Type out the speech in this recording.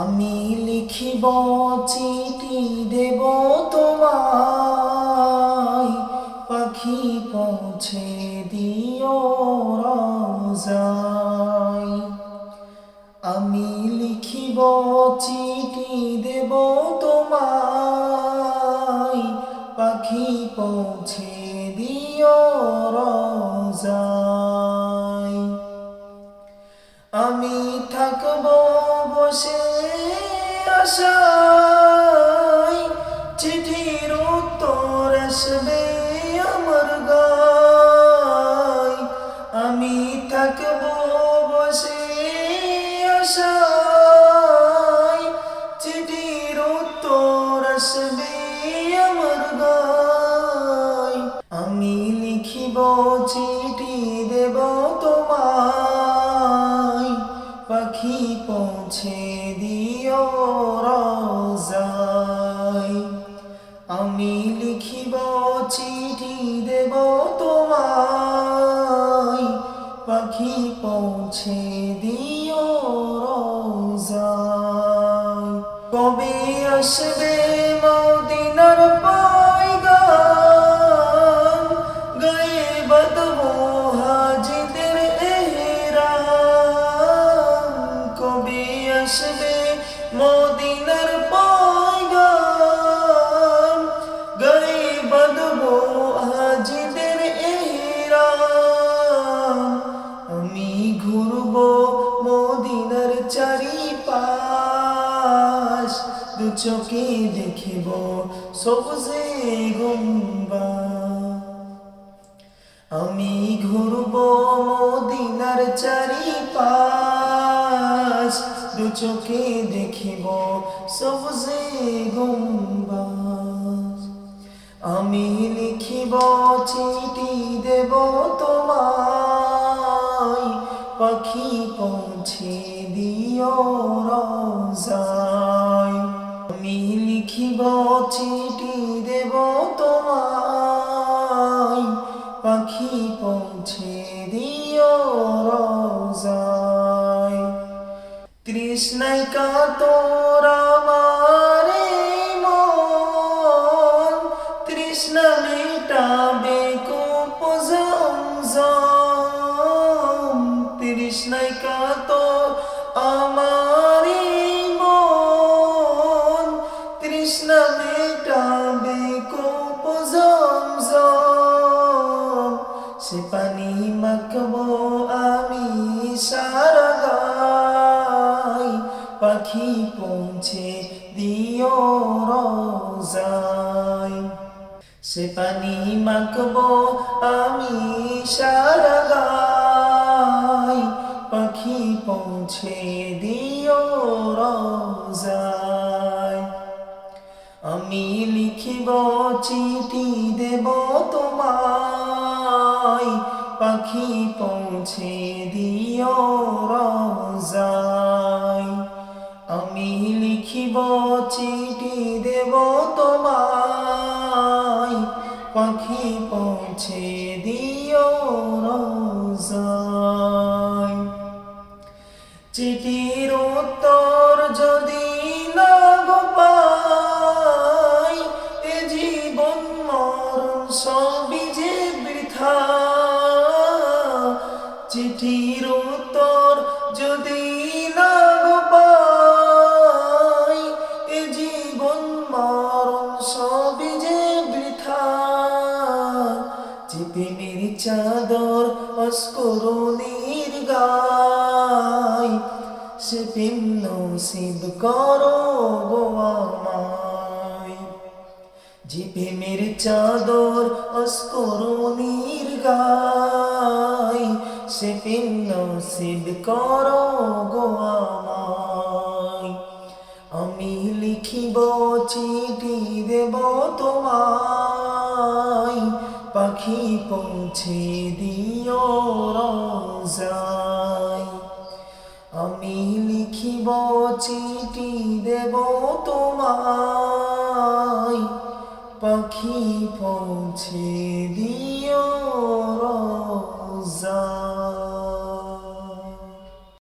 আমি লিখিব চিঠি দেব তোমায়, পাখি পৌঁছে দিও রোজায়। আমি লিখিব চিঠি দেব তোমায়, পাখি পৌঁছে দিও রোজায়। আমি থাকব বসে আশায়, চিঠির উত্তর আসবে আমার গায়। আমি থাকব বসে আশায়, চিঠির উত্তর আসবে আমার গায়। আমি লিখিব চিঠি দেব তোমায়, পাখি পৌঁছে দিও রোজায়। আমি লিখিব চিঠি দেব তোমায়, পাখি পৌঁছে দিও রোজায়। কবে আসবে মদিনার পয়গাম, গায়ে বাঁধবো হাজিদের এহরাম। কবে আসবে মদিনার পয়গাম, গায়ে বাঁধবো হাজিদের এহরাম। আমি ঘুরবো মদিনার চারিপাশ, দু চোখে দেখিব সবুজে গুম্বাদ। আমি ঘুরবো মদিনার চারিপাশ, দু চোখে দেখিব সবুজে গুম্বাদ। আমি লিখিব চিঠি দেব তোমায়, পাখি পৌঁছে দিও রোজায়। আমি লিখিব চিঠি দেব তোমায়, পাখি পৌঁছে দিও রোজায়। তৃষ্ণায় কাতর আমার মন, তৃষ্ণা মেটাবে কূপ জমজম। তৃষ্ণায় কাতর আমার মন, তৃষ্ণা মেটাবে কূপ জমজম। সে পানি মাখবো আমি সারা গায়, পাখি পৌঁছে দিও রোজায়। সে পানি মাখবো আমি সারা গায়, পাখি পৌঁছে দিও রোজায়। আমি লিখিব চিঠি দেব তোমায়, পাখি পৌঁছে দিও রোজায়। আমি লিখিব চিঠি দেব তোমায়, পাখি পৌঁছে দিও রোজায়। চিঠির উত্তর যদি না গো পাই, এ জীবন মরণ সবই যে বৃথা। চিঠির উত্তর যদি না গো পাই, এ জীবন মরণ সবই যে বৃথা। যে প্রেমের চাদর অস্করণীর গায়, সে প্রেম নসিব করো গো আমায়। যে প্রেমের চাদর অস্করণীর গায়, সে প্রেম নসিব করো গো আমায়। আমি লিখিব চিঠি দেব তোমায়, পাখি পৌঁছে দিও রোজায়। আমি লিখিব চিঠি দেব তোমায়, পাখি পৌঁছে দিও।